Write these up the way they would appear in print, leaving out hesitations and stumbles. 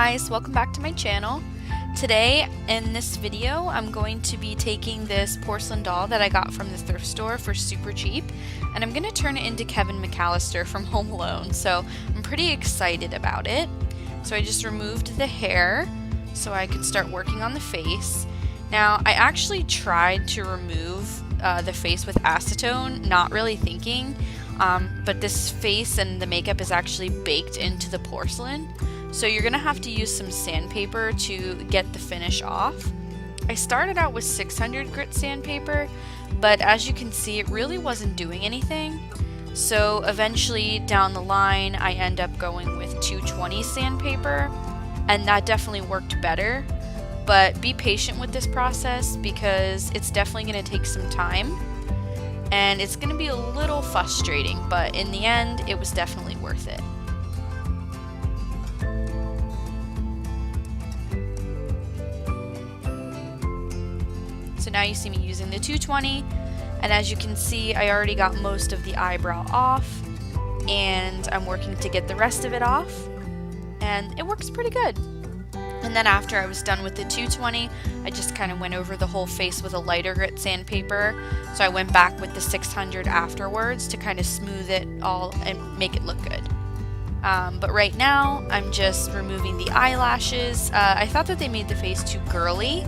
guys, welcome back to my channel. Today in this video I'm going to be taking this porcelain doll that I got from the thrift store for super cheap, and I'm going to turn it into Kevin McCallister from Home Alone, so I'm pretty excited about it. So I just removed the hair so I could start working on the face. Now I actually tried to remove the face with acetone, not really thinking, but this face and the makeup is actually baked into the porcelain. So you're gonna have to use some sandpaper to get the finish off. I started out with 600 grit sandpaper, but as you can see, it really wasn't doing anything. So eventually down the line, I end up going with 220 sandpaper, and that definitely worked better. But be patient with this process because it's definitely gonna take some time, and it's gonna be a little frustrating, but in the end, it was definitely worth it. So now you see me using the 220, and as you can see, I already got most of the eyebrow off, and I'm working to get the rest of it off, and it works pretty good. And then after I was done with the 220, I just kind of went over the whole face with a lighter grit sandpaper, so I went back with the 600 afterwards to kind of smooth it all and make it look good. But right now, I'm just removing the eyelashes. I thought that they made the face too girly,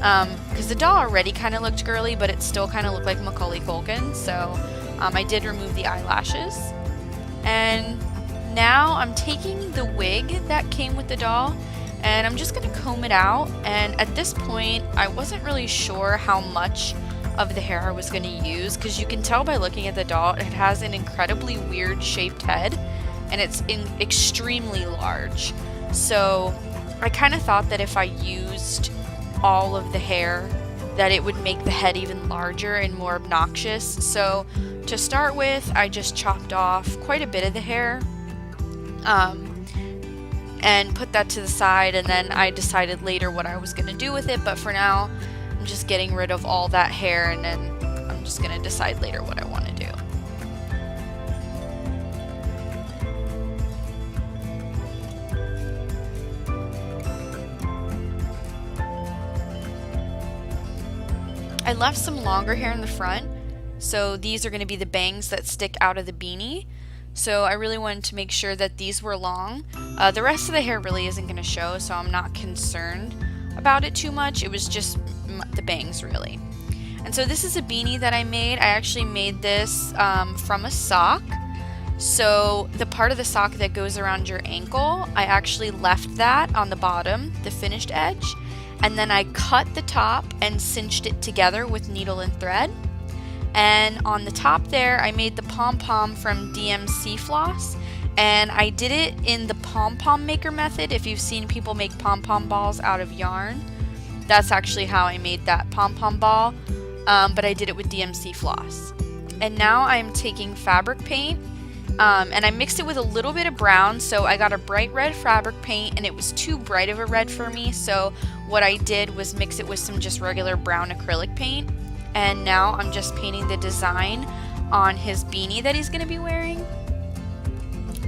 because the doll already kind of looked girly, but it still kind of looked like Macaulay Culkin, so I did remove the eyelashes. And now I'm taking the wig that came with the doll, and I'm just going to comb it out. And at this point, I wasn't really sure how much of the hair I was going to use, because you can tell by looking at the doll, it has an incredibly weird shaped head, and it's extremely large. So I kind of thought that if I used all of the hair, that it would make the head even larger and more obnoxious. So to start with, I just chopped off quite a bit of the hair and put that to the side, and then I decided later what I was going to do with it, but for now I'm just getting rid of all that hair, and then I'm just going to decide later what I want to do. I left some longer hair in the front, so these are going to be the bangs that stick out of the beanie. So I really wanted to make sure that these were long. The rest of the hair really isn't going to show, so I'm not concerned about it too much. It was just the bangs, really. And so this is a beanie that I made. I actually made this from a sock. So the part of the sock that goes around your ankle, I actually left that on the bottom, the finished edge. And then I cut the top and cinched it together with needle and thread. And on the top there, I made the pom-pom from DMC Floss, and I did it in the pom-pom maker method. If you've seen people make pom-pom balls out of yarn, that's actually how I made that pom-pom ball, but I did it with DMC Floss. And now I'm taking fabric paint, and I mixed it with a little bit of brown, so I got a bright red fabric paint, and it was too bright of a red for me, so what I did was mix it with some just regular brown acrylic paint. And now I'm just painting the design on his beanie that he's going to be wearing.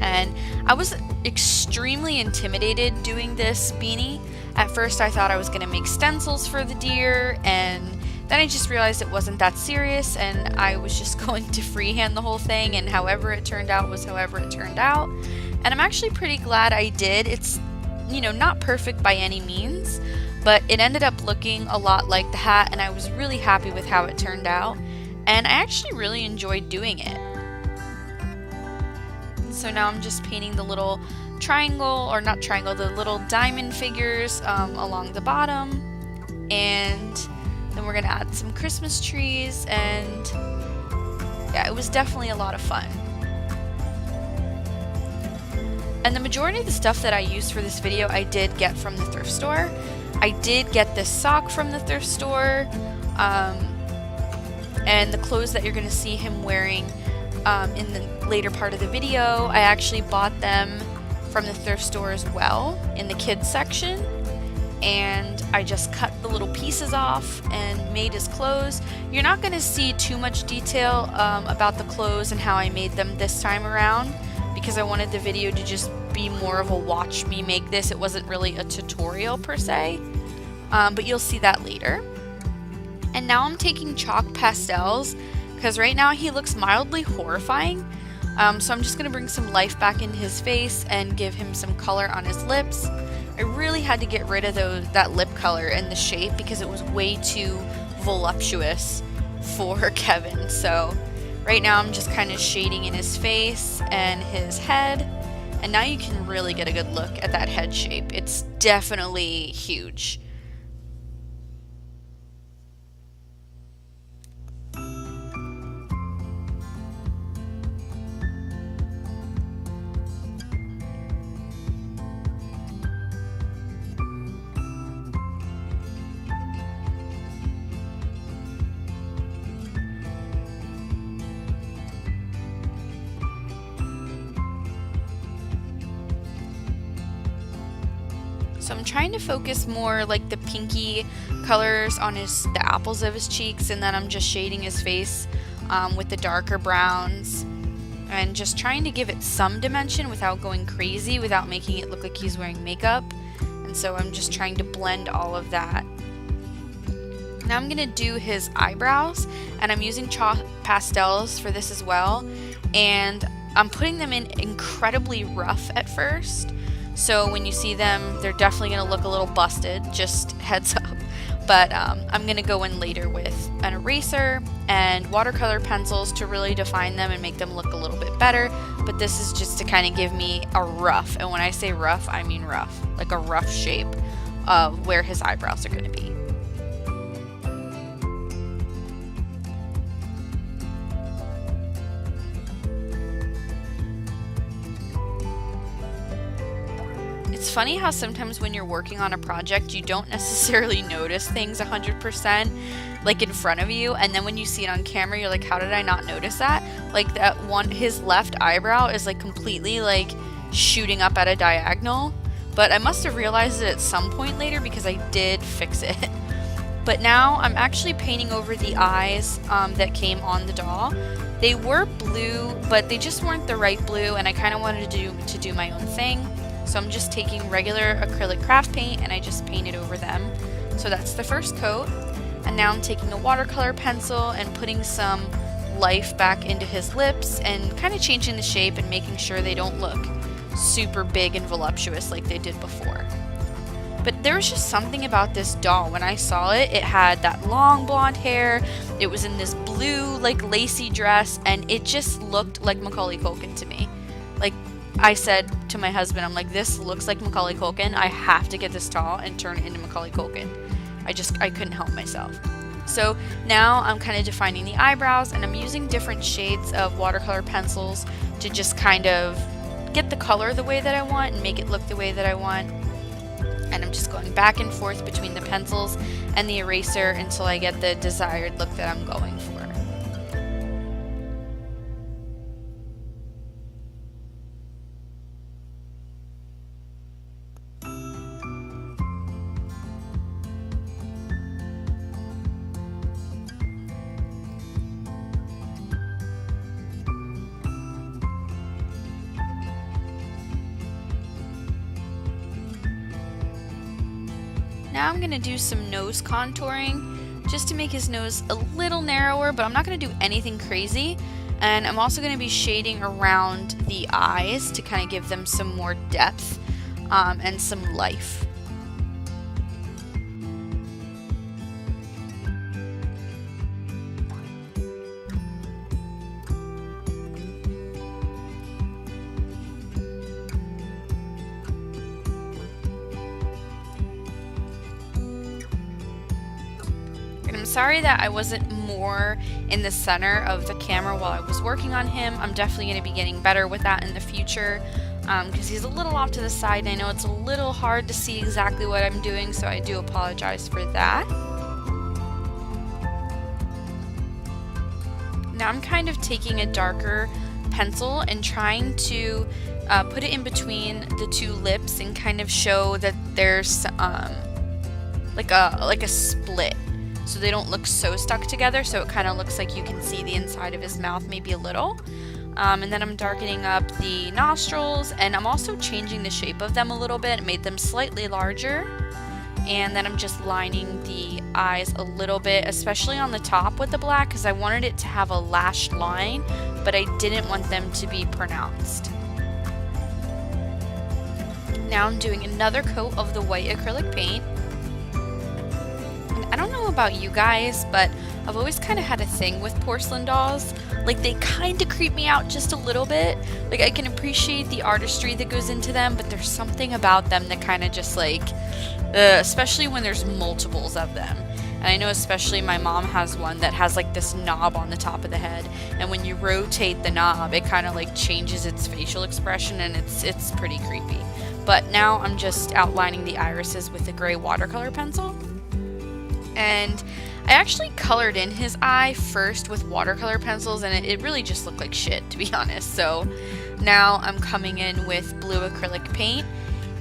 And I was extremely intimidated doing this beanie. At first I thought I was going to make stencils for the deer, and then I just realized it wasn't that serious, and I was just going to freehand the whole thing, and however it turned out was however it turned out. And I'm actually pretty glad I did. It's, you know, not perfect by any means, but it ended up looking a lot like the hat, and I was really happy with how it turned out, and I actually really enjoyed doing it. So now I'm just painting the little triangle, or not triangle, the little diamond figures along the bottom, and then we're going to add some Christmas trees, and yeah, it was definitely a lot of fun. And the majority of the stuff that I used for this video I did get from the thrift store. I did get this sock from the thrift store, and the clothes that you're going to see him wearing in the later part of the video, I actually bought them from the thrift store as well in the kids section, and I just cut the little pieces off and made his clothes. You're not going to see too much detail about the clothes and how I made them this time around, because I wanted the video to just be more of a watch me make this. It wasn't really a tutorial per se, but you'll see that later. And now I'm taking chalk pastels because right now he looks mildly horrifying. So I'm just going to bring some life back into his face and give him some color on his lips. I really had to get rid of that lip color and the shape because it was way too voluptuous for Kevin. So right now I'm just kind of shading in his face and his head. And now you can really get a good look at that head shape. It's definitely huge. So I'm trying to focus more like the pinky colors on the apples of his cheeks, and then I'm just shading his face with the darker browns and just trying to give it some dimension without going crazy, without making it look like he's wearing makeup. And so I'm just trying to blend all of that. Now I'm gonna do his eyebrows, and I'm using chalk pastels for this as well, and I'm putting them in incredibly rough at first. So when you see them, they're definitely going to look a little busted, just heads up. But I'm going to go in later with an eraser and watercolor pencils to really define them and make them look a little bit better. But this is just to kind of give me a rough, and when I say rough, I mean rough, like a rough shape of where his eyebrows are going to be. It's funny how sometimes when you're working on a project, you don't necessarily notice things 100% like in front of you, and then when you see it on camera, you're like, how did I not notice that? Like that one, his left eyebrow is like completely like shooting up at a diagonal, but I must have realized it at some point later because I did fix it. But now I'm actually painting over the eyes that came on the doll. They were blue, but they just weren't the right blue, and I kind of wanted to do my own thing. So I'm just taking regular acrylic craft paint and I just painted over them. So that's the first coat. And now I'm taking a watercolor pencil and putting some life back into his lips and kind of changing the shape and making sure they don't look super big and voluptuous like they did before. But there was just something about this doll. When I saw it, it had that long blonde hair, it was in this blue like lacy dress, and it just looked like Macaulay Culkin to me. Like, I said to my husband, I'm like, this looks like Macaulay Culkin. I have to get this doll and turn it into Macaulay Culkin. I couldn't help myself. So now I'm kind of defining the eyebrows, and I'm using different shades of watercolor pencils to just kind of get the color the way that I want and make it look the way that I want. And I'm just going back and forth between the pencils and the eraser until I get the desired look that I'm going for. Now I'm going to do some nose contouring just to make his nose a little narrower, but I'm not going to do anything crazy. And I'm also going to be shading around the eyes to kind of give them some more depth and some life. I'm sorry that I wasn't more in the center of the camera while I was working on him. I'm definitely going to be getting better with that in the future because he's a little off to the side, and I know it's a little hard to see exactly what I'm doing, so I do apologize for that. Now I'm kind of taking a darker pencil and trying to put it in between the two lips and kind of show that there's like a split, so they don't look so stuck together, so it kind of looks like you can see the inside of his mouth maybe a little. And then I'm darkening up the nostrils, and I'm also changing the shape of them a little bit, made them slightly larger. And then I'm just lining the eyes a little bit, especially on the top with the black, because I wanted it to have a lashed line, but I didn't want them to be pronounced. Now I'm doing another coat of the white acrylic paint. And I don't know about you guys, but I've always kind of had a thing with porcelain dolls. Like, they kind of creep me out just a little bit. Like, I can appreciate the artistry that goes into them, but there's something about them that kind of just like, especially when there's multiples of them. And I know especially my mom has one that has like this knob on the top of the head, and when you rotate the knob, it kind of like changes its facial expression, and it's pretty creepy. But now I'm just outlining the irises with a gray watercolor pencil. And I actually colored in his eye first with watercolor pencils, and it really just looked like shit, to be honest. So now I'm coming in with blue acrylic paint,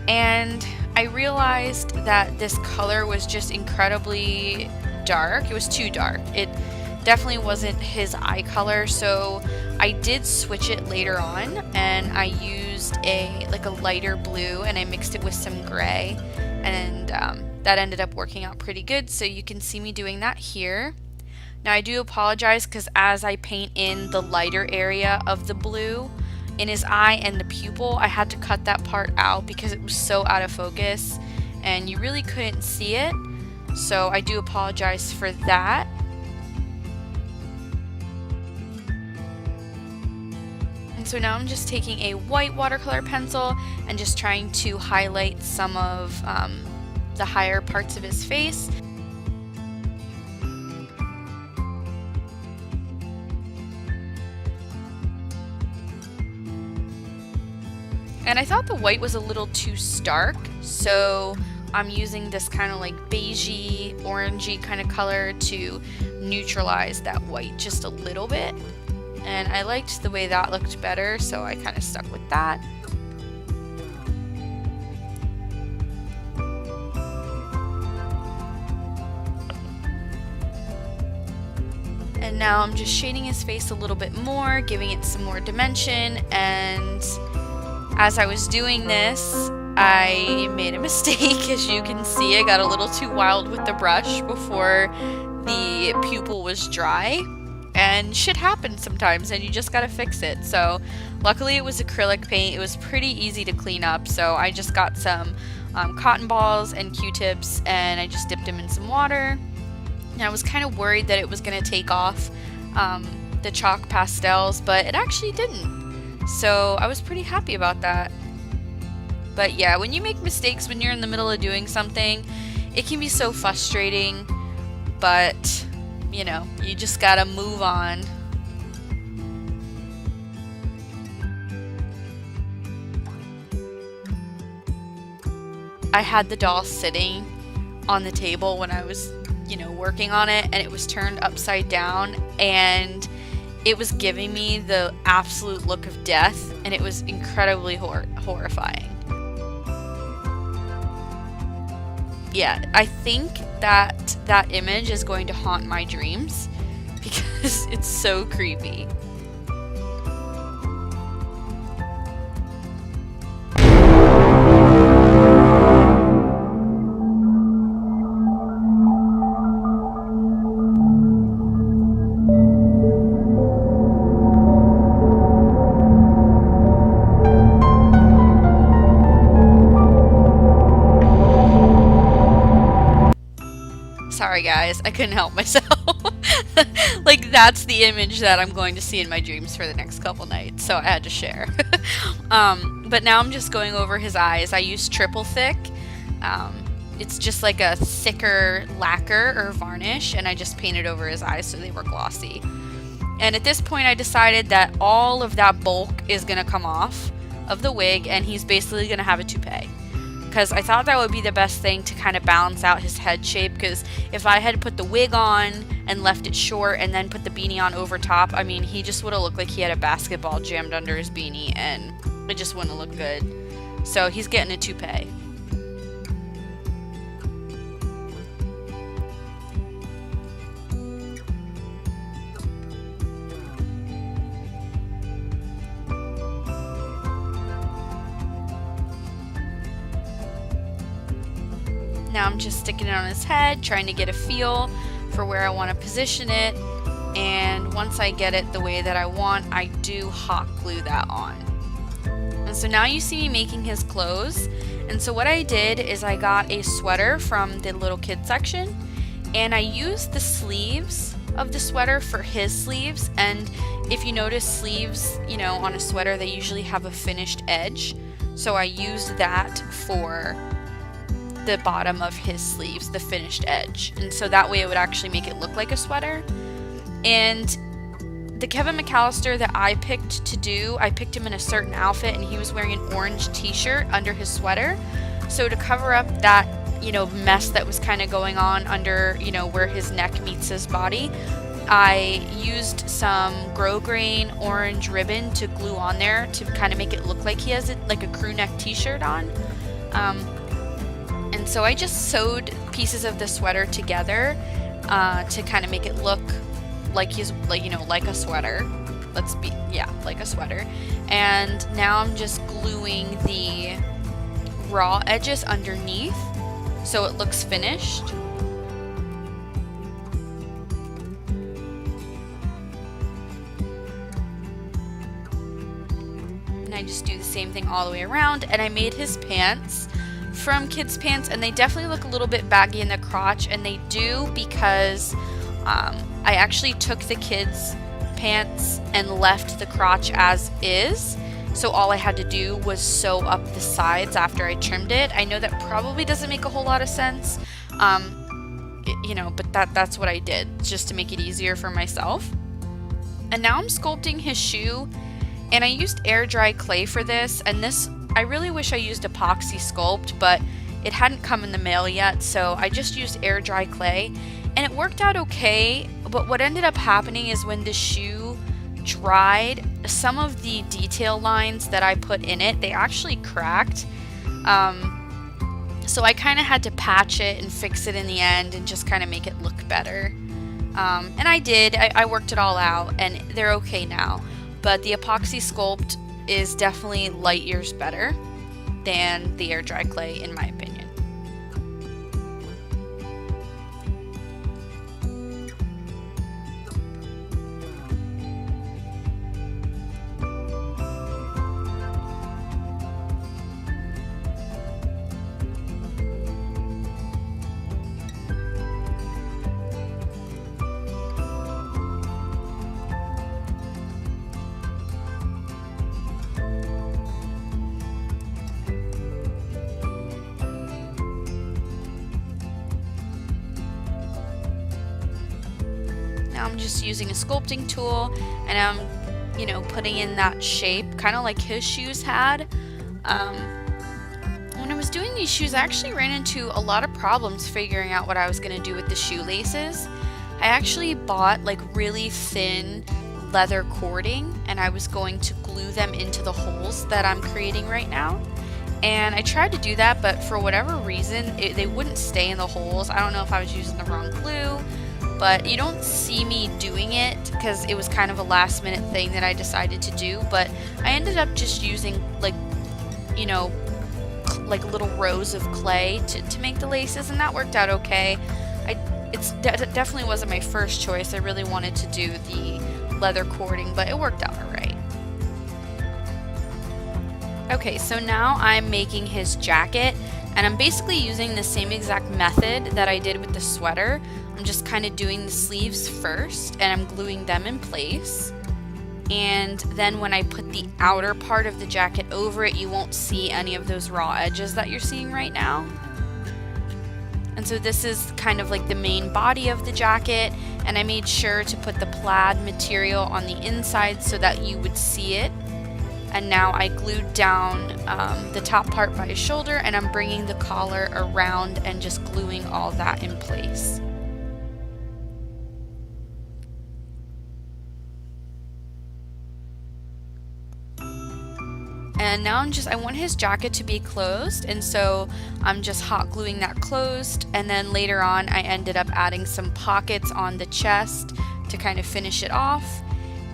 and I realized that this color was just incredibly dark. It was too dark. It definitely wasn't his eye color, so I did switch it later on, and I used a lighter blue, and I mixed it with some gray, and that ended up working out pretty good. So you can see me doing that here. Now I do apologize, because as I paint in the lighter area of the blue in his eye and the pupil, I had to cut that part out because it was so out of focus and you really couldn't see it. So I do apologize for that. And so now I'm just taking a white watercolor pencil and just trying to highlight some of the higher parts of his face. And I thought the white was a little too stark, so I'm using this kind of like beigey, orangey kind of color to neutralize that white just a little bit. And I liked the way that looked better, so I kind of stuck with that. And now I'm just shading his face a little bit more, giving it some more dimension, and as I was doing this, I made a mistake. As you can see, I got a little too wild with the brush before the pupil was dry. And shit happens sometimes, and you just gotta fix it. So luckily it was acrylic paint. It was pretty easy to clean up. So I just got some cotton balls and Q-tips, and I just dipped them in some water. And I was kind of worried that it was gonna take off the chalk pastels, but it actually didn't. So I was pretty happy about that. But yeah, when you make mistakes when you're in the middle of doing something, it can be so frustrating, but you know, you just gotta move on. I had the doll sitting on the table when I was, working on it, and it was turned upside down, and it was giving me the absolute look of death, and it was incredibly horrifying. Yeah, I think that image is going to haunt my dreams because it's so creepy. Sorry guys, I couldn't help myself. Like, that's the image that I'm going to see in my dreams for the next couple nights, so I had to share. But now I'm just going over his eyes. I use triple thick. It's just like a thicker lacquer or varnish, and I just painted over his eyes so they were glossy. And at this point I decided that all of that bulk is going to come off of the wig, and he's basically going to have a toupee. Because I thought that would be the best thing to kind of balance out his head shape, because if I had put the wig on and left it short and then put the beanie on over top, I mean, he just would have looked like he had a basketball jammed under his beanie, and it just wouldn't look good. So he's getting a toupee. I'm just sticking it on his head, trying to get a feel for where I want to position it. And once I get it the way that I want, I do hot glue that on. And so now you see me making his clothes. And so what I did is I got a sweater from the little kid section, and I used the sleeves of the sweater for his sleeves. And if you notice, sleeves, you know, on a sweater, they usually have a finished edge. So I used that for the bottom of his sleeves, the finished edge. And so that way it would actually make it look like a sweater. And the Kevin McCallister that I picked to do, I picked him in a certain outfit, and he was wearing an orange t-shirt under his sweater. So to cover up that, you know, mess that was kind of going on under, you know, where his neck meets his body, I used some grosgrain orange ribbon to glue on there to kind of make it look like he has like a crew neck t-shirt on. And so I just sewed pieces of the sweater together to kind of make it look like he's, like, you know, like a sweater. Like a sweater. And now I'm just gluing the raw edges underneath so it looks finished. And I just do the same thing all the way around. And I made his pants from Kids Pants, and they definitely look a little bit baggy in the crotch, and they do because I actually took the kids' pants and left the crotch as is. So all I had to do was sew up the sides after I trimmed it. I know that probably doesn't make a whole lot of sense, you know, but that's what I did, just to make it easier for myself. And now I'm sculpting his shoe, and I used air dry clay for this. And this, I really wish I used epoxy sculpt, but it hadn't come in the mail yet, so I just used air dry clay, and it worked out okay. But what ended up happening is when the shoe dried, some of the detail lines that I put in it, they actually cracked. So I kind of had to patch it and fix it in the end and just kind of make it look better. And I did. I worked it all out, and they're okay now. But the epoxy sculpt is definitely light years better than the air dry clay, in my opinion. Now I'm just using a sculpting tool, and I'm, you know, putting in that shape, kind of like his shoes had. When I was doing these shoes, I actually ran into a lot of problems figuring out what I was going to do with the shoelaces. I actually bought like really thin leather cording, and I was going to glue them into the holes that I'm creating right now. And I tried to do that, but for whatever reason, they wouldn't stay in the holes. I don't know if I was using the wrong glue, but you don't see me doing it because it was kind of a last minute thing that I decided to do. But I ended up just using, like, you know, like little rows of clay to make the laces, and that worked out okay. It definitely wasn't my first choice. I really wanted to do the leather cording, but it worked out alright. Okay, so now I'm making his jacket, and I'm basically using the same exact method that I did with the sweater. I'm just kind of doing the sleeves first, and I'm gluing them in place. And then when I put the outer part of the jacket over it, you won't see any of those raw edges that you're seeing right now. And so this is kind of like the main body of the jacket, and I made sure to put the plaid material on the inside so that you would see it. And now I glued down the top part by his shoulder, and I'm bringing the collar around and just gluing all that in place. And now I want his jacket to be closed, and so I'm just hot gluing that closed. And then later on I ended up adding some pockets on the chest to kind of finish it off.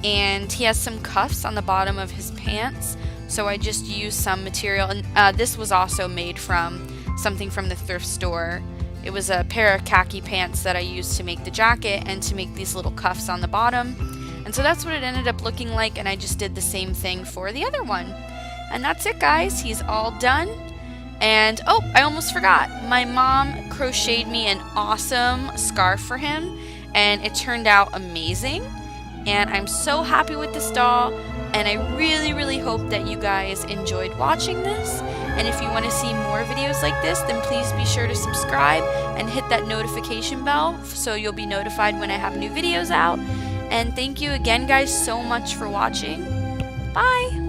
And he has some cuffs on the bottom of his pants, so I just used some material, and this was also made from something from the thrift store. It was a pair of khaki pants that I used to make the jacket and to make these little cuffs on the bottom. And so that's what it ended up looking like, and I just did the same thing for the other one. And that's it, guys. He's all done. And oh, I almost forgot. My mom crocheted me an awesome scarf for him, and it turned out amazing. And I'm so happy with this doll, and I really hope that you guys enjoyed watching this. And if you want to see more videos like this, then please be sure to subscribe and hit that notification bell so you'll be notified when I have new videos out. And thank you again, guys, so much for watching. Bye!